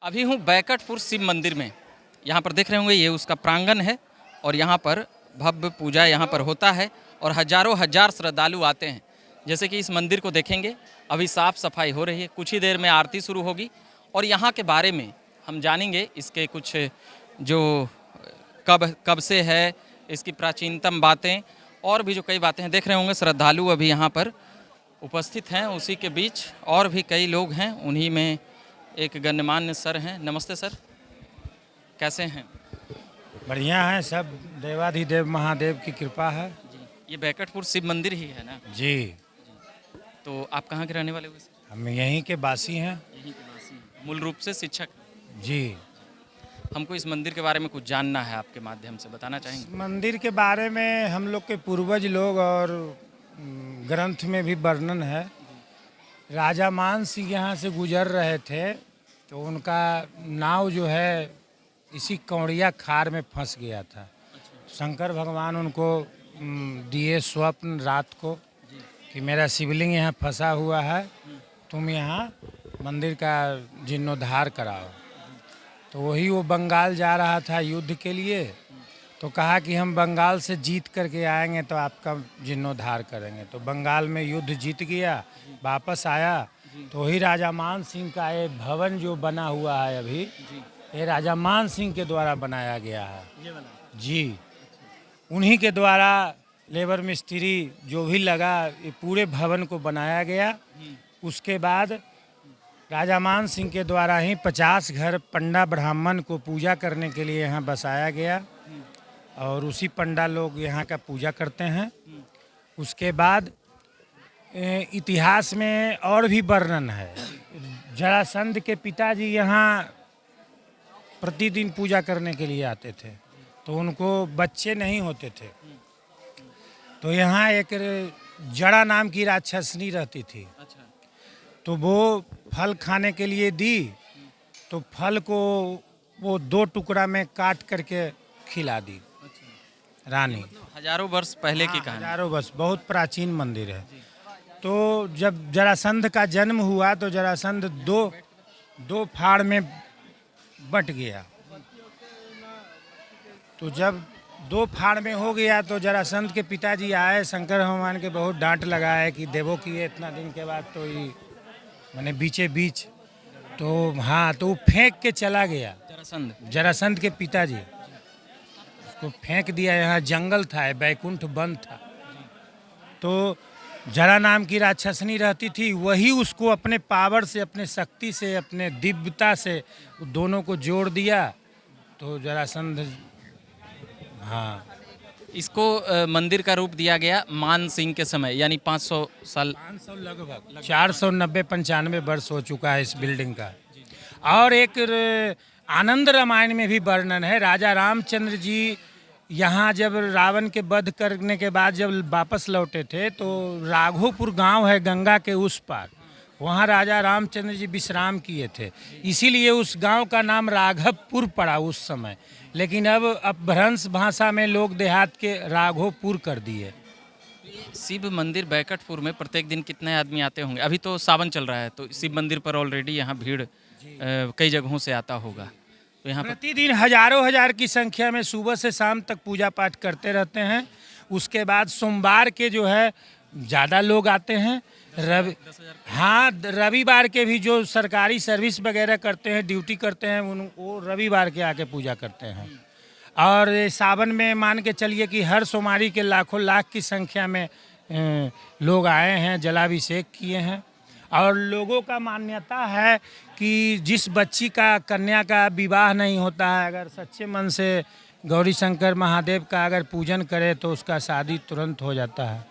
अभी हूँ बैकटपुर शिव मंदिर में। यहाँ पर देख रहे होंगे ये उसका प्रांगण है और यहाँ पर भव्य पूजा यहाँ पर होता है और हजारों हजार श्रद्धालु आते हैं। जैसे कि इस मंदिर को देखेंगे, अभी साफ सफाई हो रही है, कुछ ही देर में आरती शुरू होगी और यहाँ के बारे में हम जानेंगे, इसके कुछ जो कब कब से है, इसकी प्राचीनतम बातें और भी जो कई बातें हैं। देख रहे होंगे श्रद्धालु अभी यहाँ पर उपस्थित हैं, उसी के बीच और भी कई लोग हैं, उन्हीं में एक गण्यमान्य सर हैं। नमस्ते सर, कैसे हैं? बढ़िया है सब, देवाधिदेव महादेव की कृपा है। जी, ये बैकटपुर शिव मंदिर ही है ना? जी, तो आप कहाँ के रहने वाले हो? हम यहीं के वासी हैं। यहीं के वासी हैं, मूल रूप से शिक्षक। जी, हमको इस मंदिर के बारे में कुछ जानना है, आपके माध्यम से बताना चाहेंगे? मंदिर के बारे में हम लोग के पूर्वज लोग और ग्रंथ में भी वर्णन है। राजा मान सिंह यहाँ से गुजर रहे थे तो उनका नाव जो है इसी कौड़िया खार में फंस गया था। शंकर भगवान उनको दिए स्वप्न रात को कि मेरा शिवलिंग यहाँ फंसा हुआ है, तुम यहाँ मंदिर का जीर्णोद्धार कराओ। तो वही वो बंगाल जा रहा था युद्ध के लिए, तो कहा कि हम बंगाल से जीत करके आएंगे तो आपका जीर्णोद्धार करेंगे। तो बंगाल में युद्ध जीत गया, वापस आया तो वही राजा मान सिंह का ये भवन जो बना हुआ है अभी, ये राजा मान सिंह के द्वारा बनाया गया है। जी, उन्हीं के द्वारा लेबर मिस्त्री जो भी लगा, ये पूरे भवन को बनाया गया। उसके बाद राजा मान सिंह के द्वारा ही 50 घर पंडा ब्राह्मण को पूजा करने के लिए यहाँ बसाया गया और उसी पंडा लोग यहाँ का पूजा करते हैं। उसके बाद इतिहास में और भी वर्णन है। जरासंध के पिताजी यहाँ प्रतिदिन पूजा करने के लिए आते थे, तो उनको बच्चे नहीं होते थे, तो यहाँ एक जड़ा नाम की राक्षसनी रहती थी। तो वो फल खाने के लिए दी, तो फल को वो 2 टुकड़ा में काट करके खिला दी रानी। हजारों वर्ष पहले की कहानी। हजारों वर्ष, बहुत प्राचीन मंदिर है। तो जब जरासंध का जन्म हुआ तो जरासंध दो फाड़ में बट गया। तो जब 2 फाड़ में हो गया तो जरासंध के पिताजी आए, शंकर भगवान के बहुत डांट लगाए कि देवो की इतना दिन के बाद तो ये मैंने बीचे बीच, तो हाँ, तो वो फेंक के चला गया। जरासंध के पिताजी उसको फेंक दिया। यहाँ जंगल था, बैकुंठ वन था। तो जरा नाम की राक्षसनी रहती थी, वही उसको अपने पावर से, अपने शक्ति से, अपने दिव्यता से दोनों को जोड़ दिया। तो जरासंध, हाँ, इसको मंदिर का रूप दिया गया मान सिंह के समय, यानी 500 साल, 500 लगभग 490-95 वर्ष हो चुका है इस बिल्डिंग का। और एक आनंद रामायण में भी वर्णन है। राजा रामचंद्र जी यहाँ जब रावण के वध करने के बाद जब वापस लौटे थे, तो राघोपुर गांव है गंगा के उस पार, वहाँ राजा रामचंद्र जी विश्राम किए थे, इसीलिए उस गांव का नाम राघवपुर पड़ा उस समय। लेकिन अब अपभ्रंश भाषा में लोग देहात के राघोपुर कर दिए। शिव मंदिर बैकटपुर में प्रत्येक दिन कितने आदमी आते होंगे? अभी तो सावन चल रहा है, तो शिव मंदिर पर ऑलरेडी यहाँ भीड़ कई जगहों से आता होगा। तो यहाँ प्रतिदिन हजारों हजार की संख्या में सुबह से शाम तक पूजा पाठ करते रहते हैं। उसके बाद सोमवार के जो है ज़्यादा लोग आते हैं। हाँ, रविवार के भी जो सरकारी सर्विस वगैरह करते हैं, ड्यूटी करते हैं, वो रविवार के आके पूजा करते हैं। और सावन में मान के चलिए कि हर सोमवारी के लाखों लाख की संख्या में लोग आए हैं, जलाभिषेक किए हैं। और लोगों का मान्यता है कि जिस बच्ची का, कन्या का विवाह नहीं होता है, अगर सच्चे मन से गौरी शंकर महादेव का अगर पूजन करे तो उसका शादी तुरंत हो जाता है।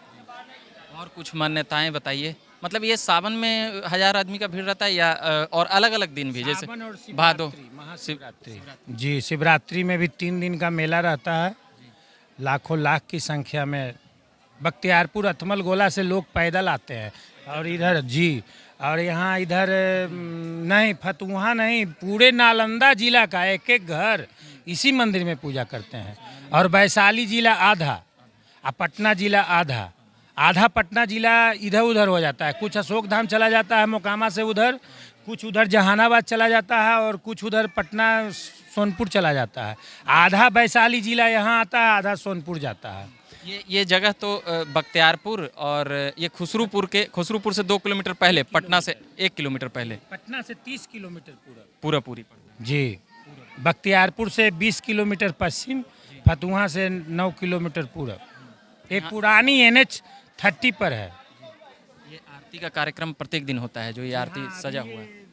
और कुछ मान्यताएं बताइए। मतलब ये सावन में 1000 आदमी का भीड़ रहता है या और अलग अलग दिन भी, जैसे भादो, महाशिवरात्रि? जी, शिवरात्रि में भी 3 दिन का मेला रहता है। लाखों लाख की संख्या में बख्तियारपुर अथमल गोला से लोग पैदल आते हैं। और इधर जी, और यहाँ इधर नहीं, फतुहा नहीं, पूरे नालंदा जिला का एक एक घर इसी मंदिर में पूजा करते हैं। और वैशाली जिला आधा और पटना जिला आधा, आधा पटना जिला इधर उधर हो जाता है। कुछ अशोक धाम चला जाता है मोकामा से उधर, कुछ उधर जहानाबाद चला जाता है और कुछ उधर पटना सोनपुर चला जाता है। आधा वैशाली जिला यहाँ आता है, आधा सोनपुर जाता है। ये जगह तो बख्तियारपुर और ये खुसरूपुर से 2 किलोमीटर पहले, पटना से 1 किलोमीटर पहले, पटना से 30 किलोमीटर पूरी पड़ता जी। बख्तियारपुर से 20 किलोमीटर पश्चिम, फतुहा से 9 किलोमीटर पूरब। ये पुरानी NH 30 पर है। है। ये आरती का कार्यक्रम प्रत्येक दिन होता है, जो ये आरती सजा हुआ है।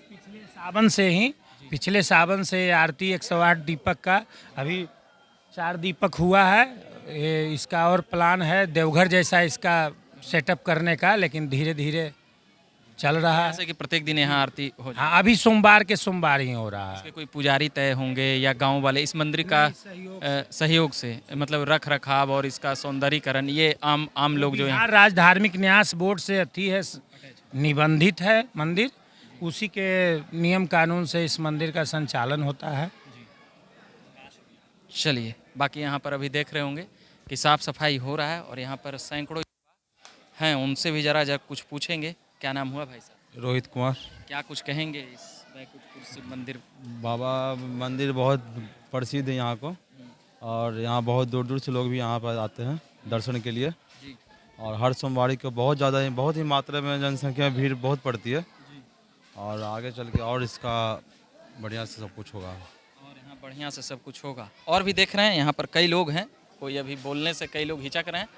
पिछले सावन से आरती 108 दीपक का अभी 4 दीपक हुआ है। ये इसका और प्लान है देवघर जैसा इसका सेटअप करने का, लेकिन धीरे धीरे चल रहा है। जैसे कि प्रत्येक दिन यहाँ आरती हो जाए। हाँ, अभी सोमवार के सोमवार ही हो रहा है। इसके कोई पुजारी तय होंगे या गांव वाले इस मंदिर का सहयोग से, मतलब रख रखाव और इसका सौंदर्यीकरण, ये आम लोग जो बिहार राज्य धार्मिक न्यास बोर्ड से अथी है, निबंधित है मंदिर, उसी के नियम कानून से इस मंदिर का संचालन होता है। चलिए, बाकी यहाँ पर अभी देख रहे होंगे कि साफ सफाई हो रहा है और यहाँ पर सैकड़ों हैं, उनसे भी जरा कुछ पूछेंगे। क्या नाम हुआ भाई साहब? रोहित कुमार। क्या कुछ कहेंगे इस बैकुंठपुर शिव मंदिर? बाबा मंदिर बहुत प्रसिद्ध है यहाँ को, और यहाँ बहुत दूर दूर से लोग भी यहाँ पर आते हैं दर्शन के लिए। जी। और हर सोमवारी को बहुत ही मात्रा में जनसंख्या भीड़ बहुत पड़ती है, और आगे चल के और इसका बढ़िया से सब कुछ होगा। और यहाँ बढ़िया से सब कुछ होगा। और भी देख रहे हैं यहाँ पर कई लोग हैं, कोई अभी बोलने से कई लोग हिचक रहे हैं,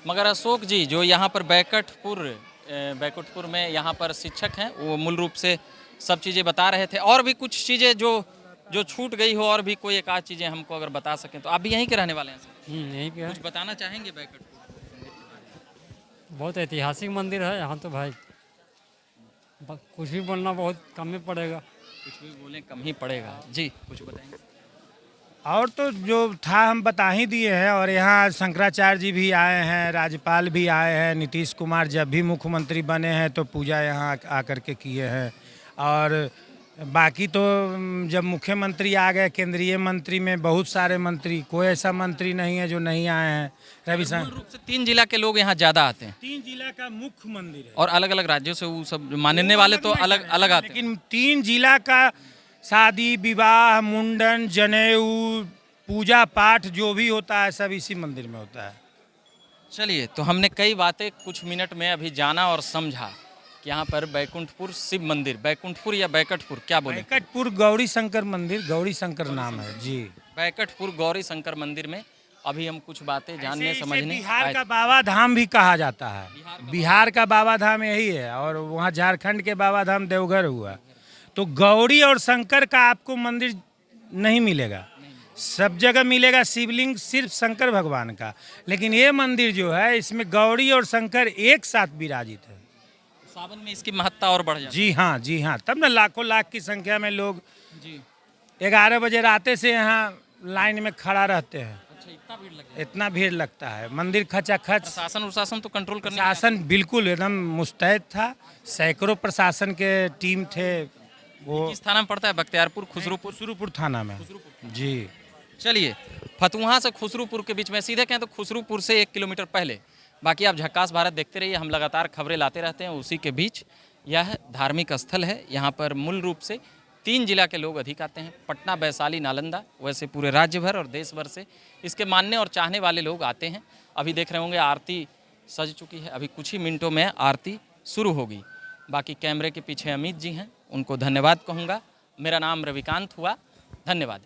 मगर अशोक जी जो यहाँ पर बैकुंठपुर में यहाँ पर शिक्षक हैं, वो मूल रूप से सब चीज़ें बता रहे थे। और भी कुछ चीज़ें जो छूट गई हो, और भी कोई एक आध चीज़ें हमको अगर बता सकें तो। आप भी यहीं के रहने वाले हैं सर? यहीं पे है। कुछ बताना चाहेंगे बैकुंठपुर? बहुत ऐतिहासिक मंदिर है यहाँ तो भाई, कुछ भी बोलना बहुत कम ही पड़ेगा। कुछ भी बोलें कम ही पड़ेगा। जी, कुछ बताएंगे? और तो जो था हम बता ही दिए हैं। और यहाँ शंकराचार्य जी भी आए हैं, राज्यपाल भी आए हैं, नीतीश कुमार जब भी मुख्यमंत्री बने हैं तो पूजा यहाँ आकर के किए हैं। और बाकी तो जब मुख्यमंत्री आ गए, केंद्रीय मंत्री में बहुत सारे मंत्री, कोई ऐसा मंत्री नहीं है जो नहीं आए हैं। मूल रूप से 3 जिला के लोग यहाँ ज़्यादा आते हैं। 3 जिला का मुख्य मंदिर है, और अलग अलग राज्यों से वो सब मानने वाले तो अलग अलग आते हैं। लेकिन 3 जिला का शादी विवाह, मुंडन, जनेऊ, पूजा पाठ जो भी होता है सब इसी मंदिर में होता है। चलिए, तो हमने कई बातें कुछ मिनट में अभी जाना और समझा कि यहाँ पर बैकुंठपुर शिव मंदिर, बैकुंठपुर या बैकटपुर क्या बोले? बैकटपुर गौरी शंकर मंदिर, गौरी शंकर नाम है जी। बैकटपुर गौरी शंकर मंदिर में अभी हम कुछ बातें जानने समझने बिहार का बाबा धाम भी कहा जाता है। बिहार का बाबा धाम यही है, और वहाँ झारखंड के बाबा धाम देवघर हुआ। तो गौरी और शंकर का आपको मंदिर नहीं मिलेगा, सब जगह मिलेगा शिवलिंग सिर्फ शंकर भगवान का। लेकिन ये मंदिर जो है, इसमें गौरी और शंकर एक साथ विराजित है। सावन में इसकी महत्ता और बढ़ जाती है। जी हाँ, तब ना लाखों लाख की संख्या में लोग जी 11 बजे रात से यहाँ लाइन में खड़ा रहते हैं। अच्छा, इतना भीड़ लगता है। मंदिर खचाखच। प्रशासन तो कंट्रोल करने प्रशासन बिल्कुल एकदम मुस्तैद था, सैकड़ों प्रशासन के टीम थे। वो किस थाना में पड़ता है? बख्तियारपुर, खुसरूपुर थाना में जी। चलिए, फतुहा से खुसरूपुर के बीच में, सीधे कहें तो खुसरूपुर से 1 किलोमीटर पहले। बाकी आप झक्कास भारत देखते रहिए, हम लगातार खबरें लाते रहते हैं। उसी के बीच यह धार्मिक स्थल है। यहाँ पर मूल रूप से 3 जिला के लोग अधिक आते हैं, पटना, वैशाली, नालंदा, वैसे पूरे राज्य भर और देश भर से इसके मानने और चाहने वाले लोग आते हैं। अभी देख रहे होंगे आरती सज चुकी है, अभी कुछ ही मिनटों में आरती शुरू होगी। बाकी कैमरे के पीछे अमित जी हैं, उनको धन्यवाद कहूँगा। मेरा नाम रविकांत हुआ, धन्यवाद।